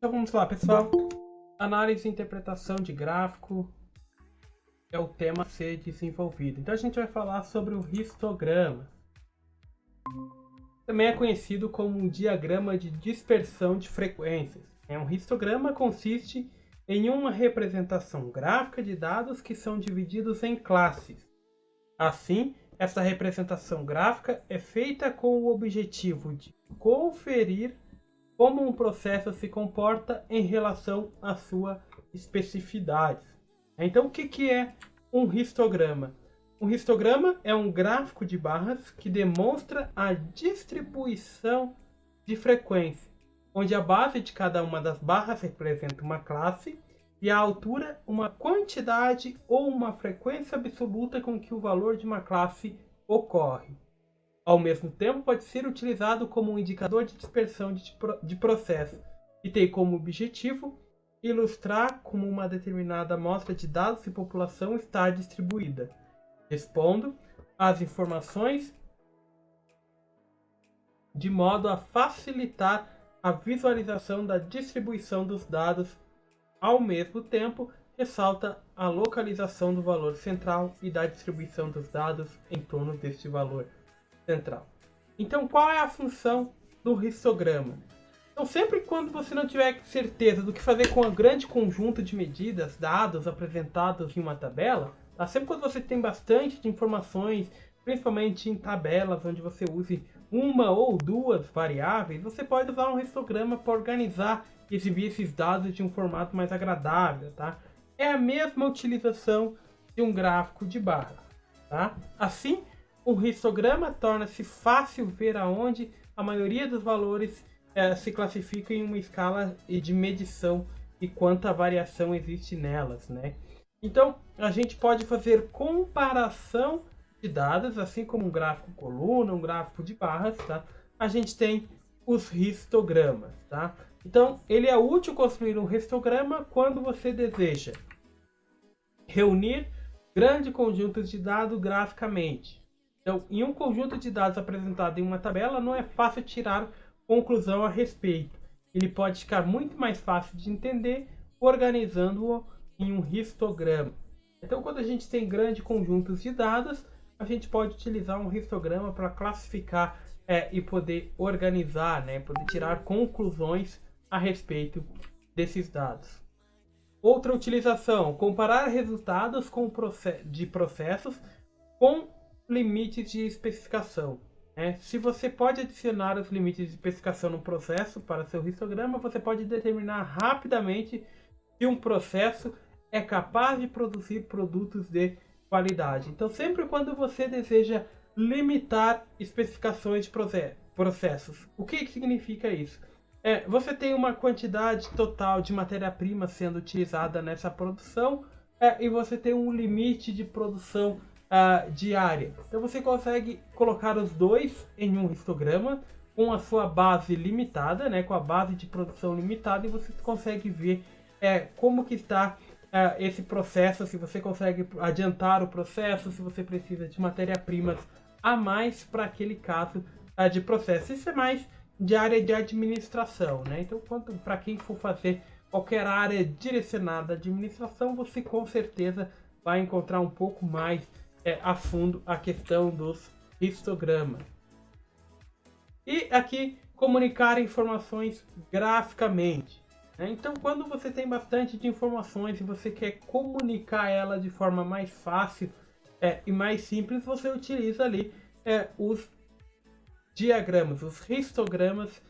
Então vamos lá, pessoal. Análise e interpretação de gráfico é o tema a ser desenvolvido. Então a gente vai falar sobre o histograma. Também é conhecido como um diagrama de dispersão de frequências. Um histograma consiste em uma representação gráfica de dados que são divididos em classes. Assim, essa representação gráfica é feita com o objetivo de conferir como um processo se comporta em relação à sua especificidade. Então, o que é um histograma? Um histograma é um gráfico de barras que demonstra a distribuição de frequência, onde a base de cada uma das barras representa uma classe e a altura uma quantidade ou uma frequência absoluta com que o valor de uma classe ocorre. Ao mesmo tempo, pode ser utilizado como um indicador de dispersão de processo e tem como objetivo ilustrar como uma determinada amostra de dados e população está distribuída, expondo as informações de modo a facilitar a visualização da distribuição dos dados. Ao mesmo tempo, ressalta a localização do valor central e da distribuição dos dados em torno deste valor central. Então, qual é a função do histograma? Então, sempre quando você não tiver certeza do que fazer com um grande conjunto de medidas, dados apresentados em uma tabela, tá? Sempre quando você tem bastante de informações, principalmente em tabelas onde você use uma ou duas variáveis, você pode usar um histograma para organizar e exibir esses dados de um formato mais agradável, tá? É a mesma utilização de um gráfico de barra, tá? Assim, o histograma torna-se fácil ver aonde a maioria dos valores se classifica em uma escala de medição e quanta variação existe nelas, né? Então, a gente pode fazer comparação de dados, assim como um gráfico coluna, um gráfico de barras, tá? A gente tem os histogramas, tá? Então, ele é útil construir um histograma quando você deseja reunir grandes conjuntos de dados graficamente. Então, em um conjunto de dados apresentado em uma tabela, não é fácil tirar conclusão a respeito. Ele pode ficar muito mais fácil de entender organizando-o em um histograma. Então, quando a gente tem grandes conjuntos de dados, a gente pode utilizar um histograma para classificar e poder organizar, né? Poder tirar conclusões a respeito desses dados. Outra utilização, comparar resultados de processos com limites de especificação. Se você pode adicionar os limites de especificação no processo para seu histograma, você pode determinar rapidamente se um processo é capaz de produzir produtos de qualidade. Então, sempre quando você deseja limitar especificações de processos, o que significa isso? Você tem uma quantidade total de matéria-prima sendo utilizada nessa produção e você tem um limite de produção diária. Então você consegue colocar os dois em um histograma com a sua base limitada, né, com a base de produção limitada, e você consegue ver como que está esse processo, se você consegue adiantar o processo, se você precisa de matéria-primas a mais para aquele caso de processo. Isso é mais de área de administração, né? Então, para quem for fazer qualquer área direcionada à administração, você com certeza vai encontrar um pouco mais a fundo a questão dos histogramas. E aqui, comunicar informações graficamente. Então, quando você tem bastante de informações e você quer comunicar ela de forma mais fácil e mais simples, você utiliza ali os diagramas, os histogramas,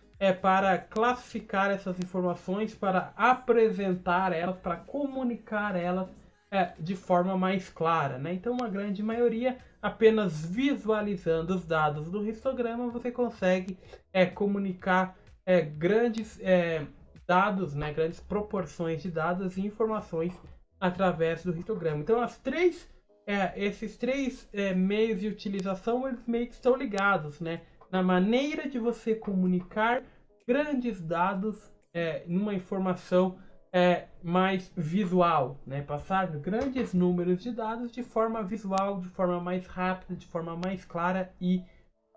para classificar essas informações, para apresentar elas, para comunicar elas de forma mais clara, né? Então, uma grande maioria, apenas visualizando os dados do histograma, você consegue comunicar grandes dados, né? Grandes proporções de dados e informações através do histograma. Então, esses três meios de utilização, eles meio que estão ligados, né? Na maneira de você comunicar grandes dados numa informação mais visual, né? Passar grandes números de dados de forma visual, de forma mais rápida, de forma mais clara e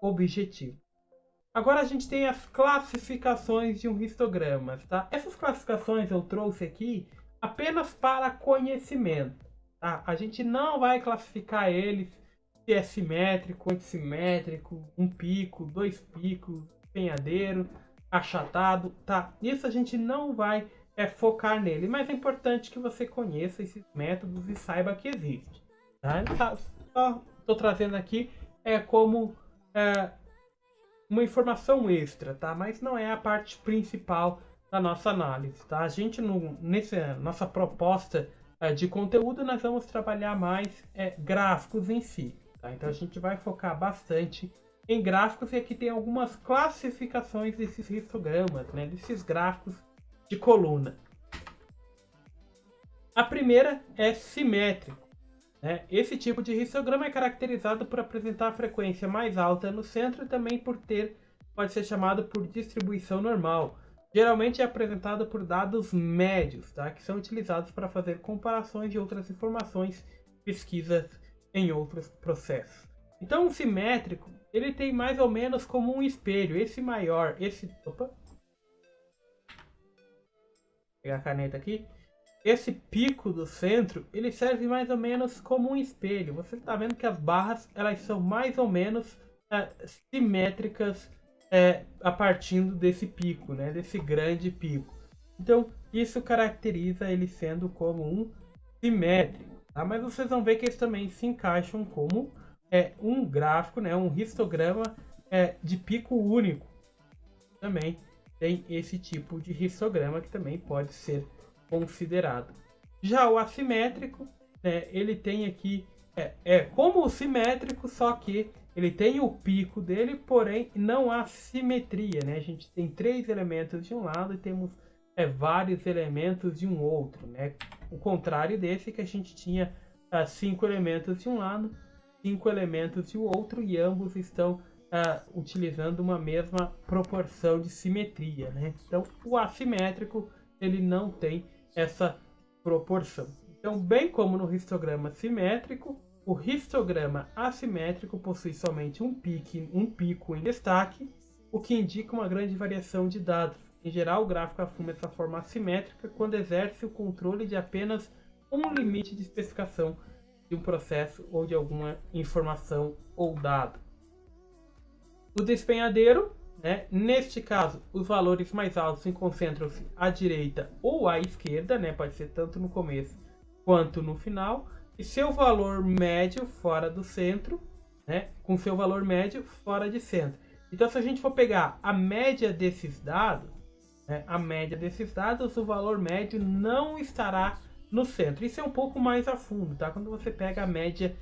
objetiva. Agora a gente tem as classificações de um histograma, tá? Essas classificações eu trouxe aqui apenas para conhecimento, tá? A gente não vai classificar eles se é simétrico, antissimétrico, um pico, dois picos, empenhadeiro, achatado, tá? Isso a gente não vai focar nele, mas é importante que você conheça esses métodos e saiba que existe, tá? Só estou trazendo aqui como uma informação extra, tá? Mas não é a parte principal da nossa análise, tá? A gente, nessa nossa proposta de conteúdo, nós vamos trabalhar mais gráficos em si, tá? Então a gente vai focar bastante em gráficos e aqui tem algumas classificações desses histogramas, né? Desses gráficos de coluna. A primeira é simétrico. Esse tipo de histograma é caracterizado por apresentar a frequência mais alta no centro e também pode ser chamado por distribuição normal. Geralmente é apresentado por dados médios, tá? Que são utilizados para fazer comparações de outras informações, pesquisas em outros processos. Então, o simétrico, ele tem mais ou menos como um espelho. Esse maior, Opa! Vou pegar a caneta aqui. Esse pico do centro, ele serve mais ou menos como um espelho. Você está vendo que as barras, elas são mais ou menos simétricas a partir desse pico, né? Desse grande pico. Então, isso caracteriza ele sendo como um simétrico. Tá? Mas vocês vão ver que eles também se encaixam como um gráfico, né? Um histograma de pico único. Também tem esse tipo de histograma que também pode ser considerado. Já o assimétrico, né, ele tem aqui como o simétrico, só que ele tem o pico dele, porém não há simetria, né? A gente tem 3 elementos de um lado e temos vários elementos de um outro, né? O contrário desse que a gente tinha 5 elementos de um lado, 5 elementos de outro e ambos estão utilizando uma mesma proporção de simetria, né? Então o assimétrico ele não tem essa proporção. Então, bem como no histograma simétrico, o histograma assimétrico possui somente um pico em destaque, o que indica uma grande variação de dados. Em geral, o gráfico assume essa forma assimétrica quando exerce o controle de apenas um limite de especificação de um processo ou de alguma informação ou dado. O despenhadeiro, né? Neste caso, os valores mais altos se concentram-se à direita ou à esquerda, né? Pode ser tanto no começo quanto no final, e seu valor médio fora do centro, né? Com seu valor médio fora de centro. Então, se a gente for pegar a média desses dados, né? A média desses dados, o valor médio não estará no centro. Isso é um pouco mais a fundo, tá? Quando você pega a média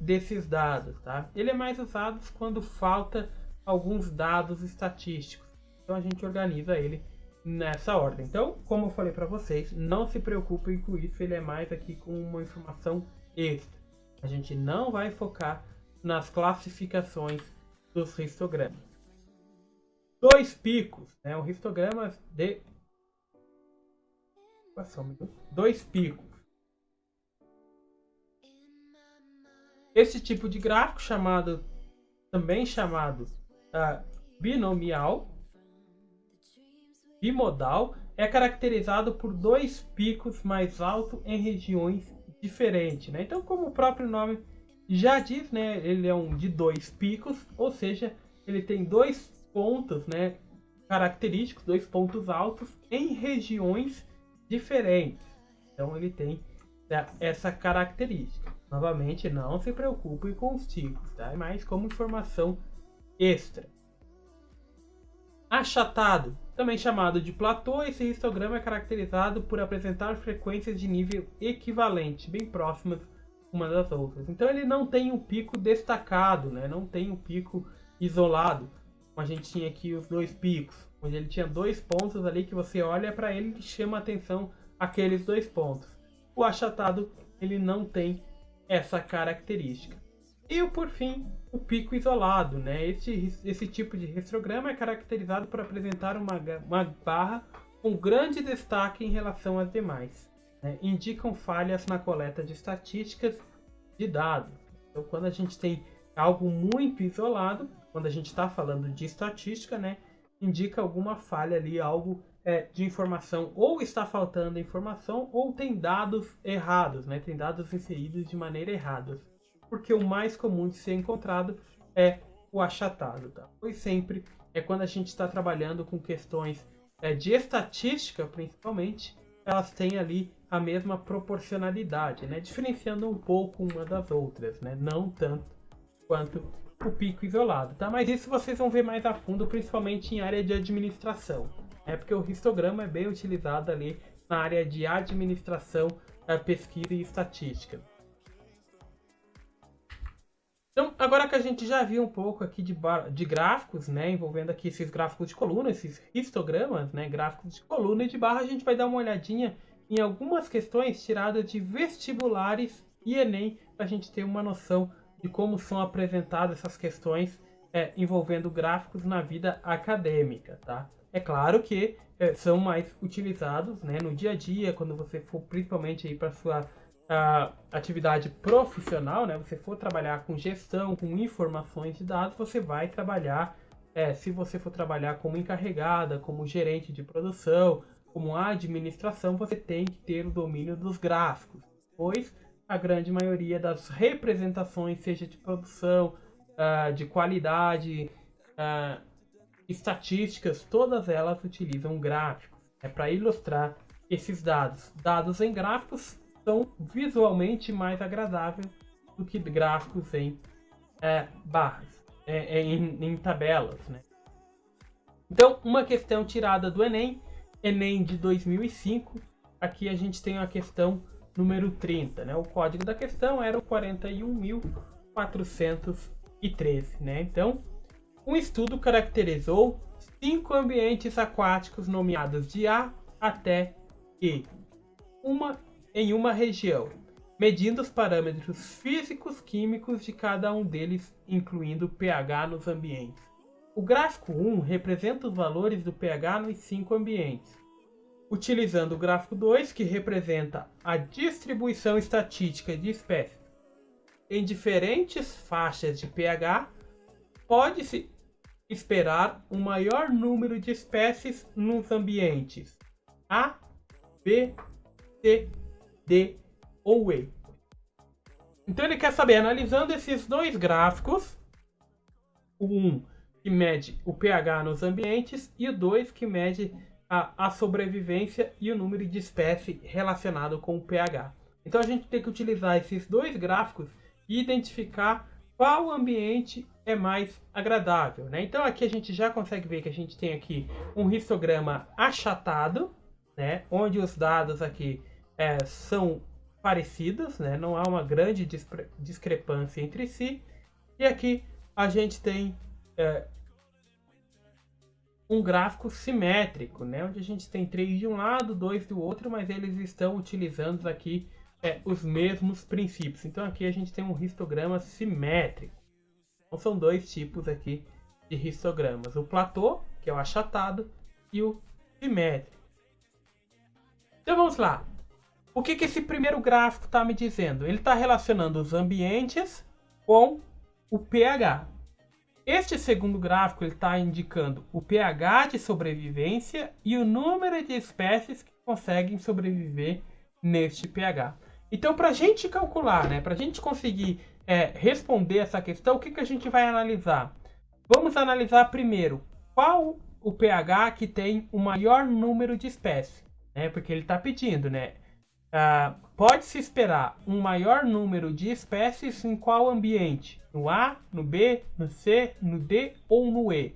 desses dados, tá? Ele é mais usado quando falta alguns dados estatísticos. Então a gente organiza ele nessa ordem. Então, como eu falei para vocês, não se preocupem com isso, ele é mais aqui com uma informação extra. A gente não vai focar nas classificações dos histogramas. 2 picos, né? Um histograma de 2 picos. Esse tipo de gráfico também chamado binomial, bimodal, é caracterizado por 2 picos mais altos em regiões diferentes, né? Então, como o próprio nome já diz, né, ele é um de 2 picos, ou seja, ele tem 2 pontos, né, característicos, 2 pontos altos em regiões diferentes. Então, ele tem essa característica. Novamente, não se preocupe com os tipos, tá? É mais como informação extra. Achatado, também chamado de platô, esse histograma é caracterizado por apresentar frequências de nível equivalente, bem próximas uma das outras. Então ele não tem um pico destacado, né? Não tem um pico isolado, como a gente tinha aqui os 2 picos, onde ele tinha 2 pontos ali que você olha para ele e chama a atenção aqueles 2 pontos. O achatado ele não tem essa característica. E por fim, o pico isolado, né? Esse tipo de histograma é caracterizado por apresentar uma barra com grande destaque em relação às demais, né? Indicam falhas na coleta de estatísticas de dados. Então, quando a gente tem algo muito isolado, quando a gente está falando de estatística, né, indica alguma falha ali, algo de informação, ou está faltando informação, ou tem dados errados, né, tem dados inseridos de maneira errada. Porque o mais comum de ser encontrado é o achatado, tá? Pois sempre é quando a gente está trabalhando com questões de estatística, principalmente, elas têm ali a mesma proporcionalidade, né? Diferenciando um pouco uma das outras, né? Não tanto quanto o pico isolado, tá? Mas isso vocês vão ver mais a fundo, principalmente em área de administração, né? Porque o histograma é bem utilizado ali na área de administração, pesquisa e estatística. Então, agora que a gente já viu um pouco aqui de gráficos, né, envolvendo aqui esses gráficos de coluna, esses histogramas, né, gráficos de coluna e de barra, a gente vai dar uma olhadinha em algumas questões tiradas de vestibulares e Enem, para a gente ter uma noção de como são apresentadas essas questões envolvendo gráficos na vida acadêmica, tá? É claro que são mais utilizados, né, no dia a dia, quando você for principalmente aí para sua atividade profissional, né? Você for trabalhar com gestão, com informações de dados, você vai trabalhar, se você for trabalhar como encarregada, como gerente de produção, como administração, você tem que ter o domínio dos gráficos, pois a grande maioria das representações, seja de produção, de qualidade, estatísticas, todas elas utilizam gráficos. É para ilustrar esses dados. Dados em gráficos são visualmente mais agradáveis do que gráficos em barras, em tabelas, né? Então, uma questão tirada do Enem de 2005, aqui a gente tem a questão número 30, né? O código da questão era o 41.413, né? Então, um estudo caracterizou 5 ambientes aquáticos nomeados de A até E, em uma região, medindo os parâmetros físicos químicos de cada um deles, incluindo o pH nos ambientes. O gráfico 1 representa os valores do pH nos 5 ambientes. Utilizando o gráfico 2, que representa a distribuição estatística de espécies em diferentes faixas de pH, pode-se esperar um maior número de espécies nos ambientes A, B, C, D ou E. Então ele quer saber, analisando esses dois gráficos, o 1 que mede o pH nos ambientes e o 2 que mede a sobrevivência e o número de espécies relacionado com o pH. Então a gente tem que utilizar esses dois gráficos e identificar qual ambiente é mais agradável, né? Então aqui a gente já consegue ver que a gente tem aqui um histograma achatado, né? Onde os dados aqui são parecidos, né? Não há uma grande discrepância entre si. E aqui a gente tem um gráfico simétrico, né? Onde a gente tem 3 de um lado, 2 do outro, mas eles estão utilizando aqui os mesmos princípios. Então aqui a gente tem um histograma simétrico. Então são dois tipos aqui de histogramas. O platô, que é o achatado, e o simétrico. Então vamos lá. O que esse primeiro gráfico está me dizendo? Ele está relacionando os ambientes com o pH. Este segundo gráfico está indicando o pH de sobrevivência e o número de espécies que conseguem sobreviver neste pH. Então, para a gente calcular, né, para a gente conseguir responder essa questão, o que a gente vai analisar? Vamos analisar primeiro qual o pH que tem o maior número de espécies, né? Porque ele está pedindo, né? Pode-se esperar um maior número de espécies em qual ambiente? No A, no B, no C, no D ou no E?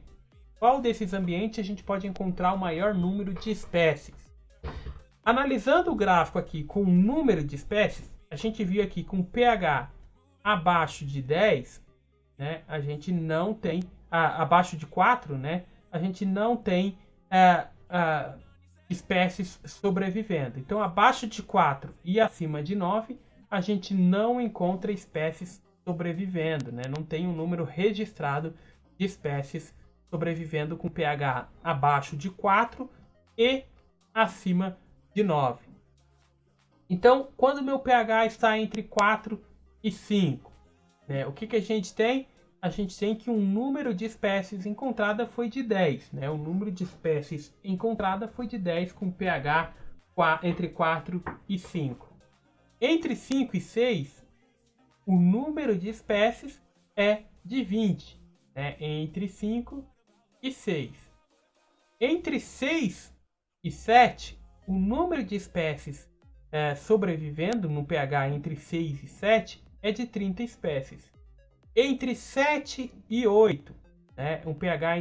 Qual desses ambientes a gente pode encontrar o maior número de espécies? Analisando o gráfico aqui com o número de espécies, a gente viu aqui com pH abaixo de 10, né, a gente não tem, abaixo de 4, né, a gente não tem espécies sobrevivendo. Então, abaixo de 4 e acima de 9, a gente não encontra espécies sobrevivendo, né? Não tem um número registrado de espécies sobrevivendo com pH abaixo de 4 e acima de 9. Então, quando meu pH está entre 4 e 5, né? O que a gente tem? A gente tem que um número de espécies encontrada foi de 10, né? O número de espécies encontrada foi de 10 com pH entre 4 e 5. Entre 5 e 6, o número de espécies é de 20, né? Entre 5 e 6. Entre 6 e 7, o número de espécies sobrevivendo no pH entre 6 e 7 é de 30 espécies. Entre 7 e 8, né, um pH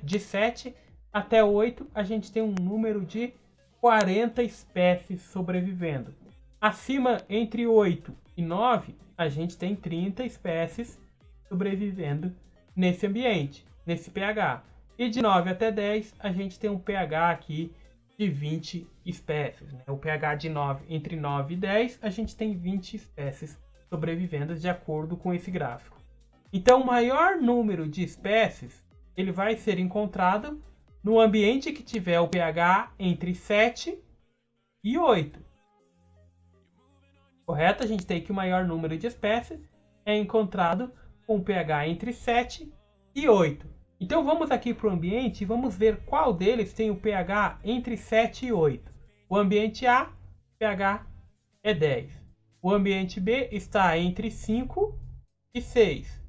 de 7 até 8, a gente tem um número de 40 espécies sobrevivendo. Acima, entre 8 e 9, a gente tem 30 espécies sobrevivendo nesse ambiente, nesse pH. E de 9 até 10, a gente tem um pH aqui de 20 espécies. Né? O pH de 9, entre 9 e 10, a gente tem 20 espécies sobrevivendo de acordo com esse gráfico. Então, o maior número de espécies ele vai ser encontrado no ambiente que tiver o pH entre 7 e 8. Correto? A gente tem que o maior número de espécies é encontrado com o pH entre 7 e 8. Então, vamos aqui para o ambiente e vamos ver qual deles tem o pH entre 7 e 8. O ambiente A, pH é 10. O ambiente B está entre 5 e 6.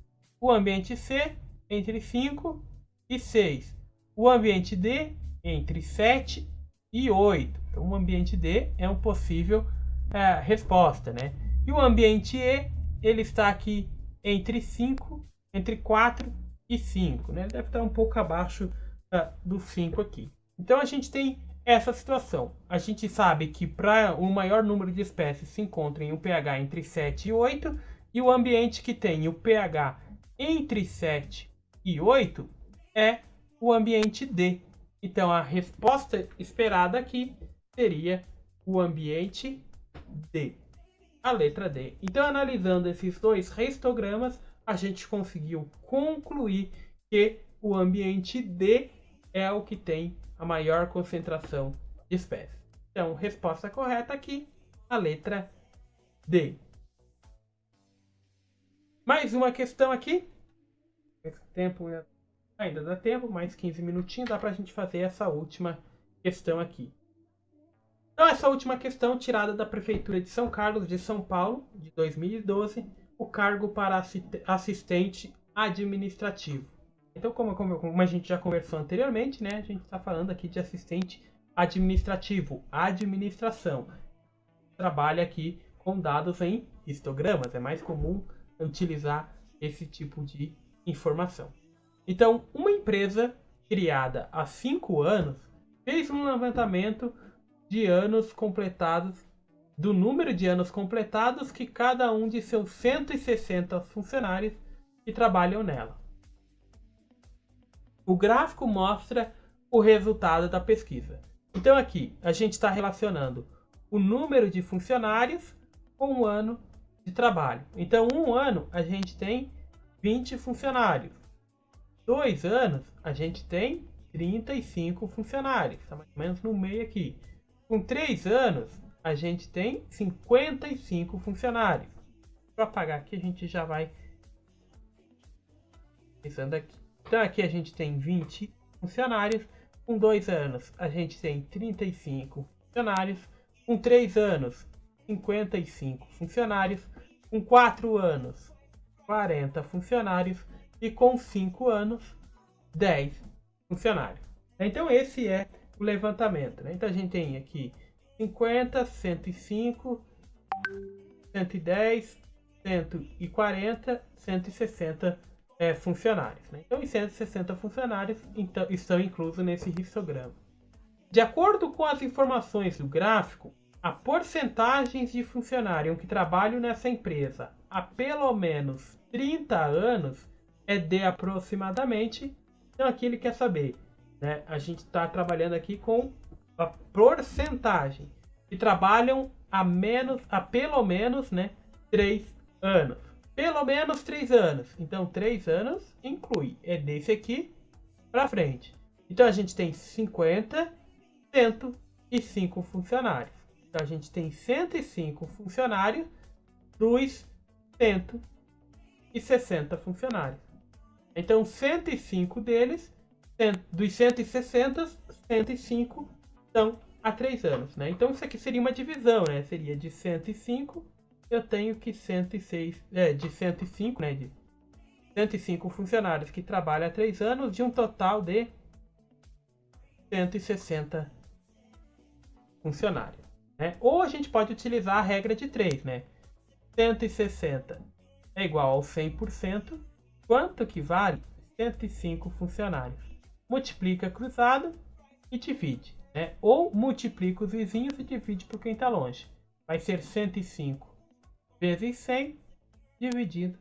O ambiente C, entre 5 e 6. O ambiente D, entre 7 e 8. Então, o ambiente D é uma possível resposta, né? E o ambiente E, ele está aqui entre 4 e 5, né? Ele deve estar um pouco abaixo do 5 aqui. Então, a gente tem essa situação. A gente sabe que para o maior número de espécies se encontra em um pH entre 7 e 8, e o ambiente que tem o pH entre 7 e 8 é o ambiente D. Então, a resposta esperada aqui seria o ambiente D. A letra D. Então, analisando esses dois histogramas, a gente conseguiu concluir que o ambiente D é o que tem a maior concentração de espécies. Então, resposta correta aqui, a letra D. Mais uma questão aqui. Esse tempo ainda dá tempo, mais 15 minutinhos, dá para a gente fazer essa última questão aqui. Então, essa última questão, tirada da Prefeitura de São Carlos, de São Paulo, de 2012, o cargo para assistente administrativo. Então, como a gente já conversou anteriormente, né, a gente está falando aqui de assistente administrativo, administração. Trabalha aqui com dados em histogramas, é mais comum utilizar esse tipo de informação. Então, uma empresa criada há 5 anos fez um levantamento de anos completados, do número de anos completados que cada um de seus 160 funcionários que trabalham nela. O gráfico mostra o resultado da pesquisa. Então aqui a gente está relacionando o número de funcionários com o ano de trabalho. Então, um ano a gente tem 20 funcionários. 2 anos a gente tem 35 funcionários. Está mais ou menos no meio aqui. Com 3 anos a gente tem 55 funcionários. Para apagar aqui a gente já vai pensando aqui. Então aqui a gente tem 20 funcionários. Com 2 anos a gente tem 35 funcionários. Com 3 anos, 55 funcionários. Com 4 anos, 40 funcionários. E com 5 anos, 10 funcionários. Então esse é o levantamento. Né? Então a gente tem aqui 50, 105, 110, 140, 160 funcionários. Né? Então os 160 funcionários estão inclusos nesse histograma. De acordo com as informações do gráfico, a porcentagem de funcionários que trabalham nessa empresa há pelo menos 30 anos é de aproximadamente. Então aqui ele quer saber, né? A gente está trabalhando aqui com a porcentagem que trabalham há pelo menos, né, 3 anos. Pelo menos 3 anos. Então 3 anos inclui, é desse aqui para frente. Então a gente tem 50, 105 funcionários. Então a gente tem 105 funcionários dos 160 funcionários. Então, 105 deles, dos 160, 105 estão há 3 anos, né? Então, isso aqui seria uma divisão, né? Seria de 105, eu tenho que 106, de 105, né? De 105 funcionários que trabalham há 3 anos, de um total de 160 funcionários, né? Ou a gente pode utilizar a regra de 3, né? 160 é igual ao 100%, quanto que vale 105 funcionários? Multiplica cruzado e divide, né? Ou multiplica os vizinhos e divide por quem está longe. Vai ser 105 vezes 100 dividido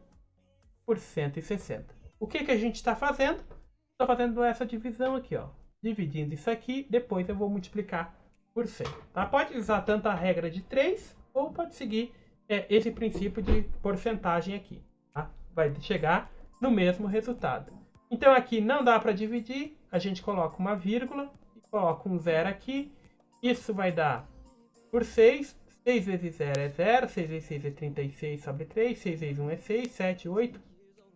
por 160. O que a gente está fazendo? Estou fazendo essa divisão aqui, ó. Dividindo isso aqui, depois eu vou multiplicar por 100. Tá? Pode usar tanto a regra de 3 ou pode seguir esse princípio de porcentagem aqui. Tá? Vai chegar no mesmo resultado. Então aqui não dá para dividir, a gente coloca uma vírgula e coloca um zero aqui. Isso vai dar por 6. 6 vezes 0 é 0, 6 vezes 6 é 36 sobre 3, 6 vezes 1 é 6, 7, 8,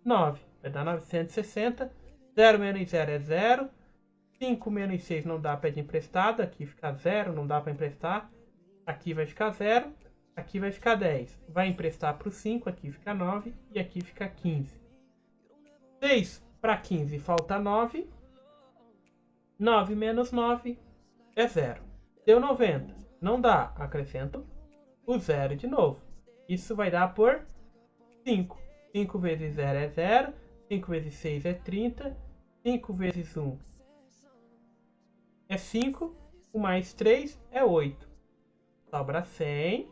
9. Vai dar 960. 0 menos 0 é 0. 5 menos 6 não dá para de emprestado, aqui fica 0, não dá para emprestar. Aqui vai ficar 0, aqui vai ficar 10. Vai emprestar para o 5, aqui fica 9 e aqui fica 15. 6 para 15 falta 9. 9 menos 9 é 0. Deu 90. Não dá, acrescento o 0 de novo. Isso vai dar por 5. 5 vezes 0 é 0. 5 vezes 6 é 30. 5 vezes 1 é 5. 1 mais 3 é 8. Sobra 100.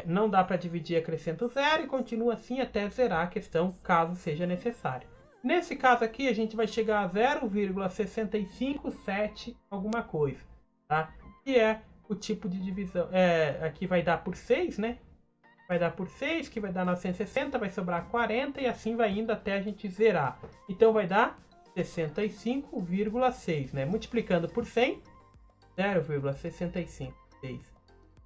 Não dá para dividir, acrescento 0 e continua assim até zerar a questão, caso seja necessário. Nesse caso aqui, a gente vai chegar a 0,657 alguma coisa, tá? Que é o tipo de divisão. Aqui vai dar por 6, né? Vai dar por 6, que vai dar 960, vai sobrar 40 e assim vai indo até a gente zerar. Então vai dar 65,6, né? Multiplicando por 100, 0,656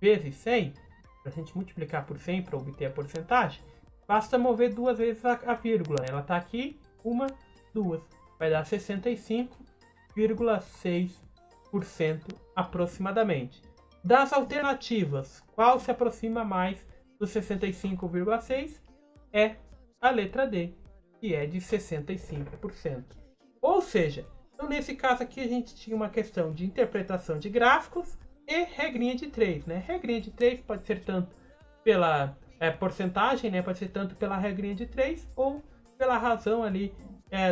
vezes 100, para a gente multiplicar por 100 para obter a porcentagem, basta mover 2 vezes a vírgula, né? Ela está aqui, 1, 2. Vai dar 65,6% aproximadamente. Das alternativas, qual se aproxima mais do 65,6%? É a letra D, que é de 65%. Ou seja, então nesse caso aqui a gente tinha uma questão de interpretação de gráficos e regrinha de 3, né? Regrinha de 3 pode ser tanto pela porcentagem, né? Pode ser tanto pela regrinha de 3 ou pela razão ali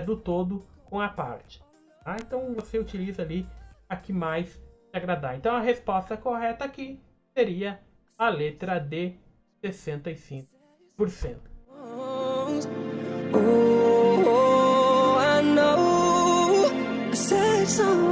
do todo com a parte. Tá? Então você utiliza ali a que mais te agradar. Então a resposta correta aqui seria a letra D, 65%. I know I said something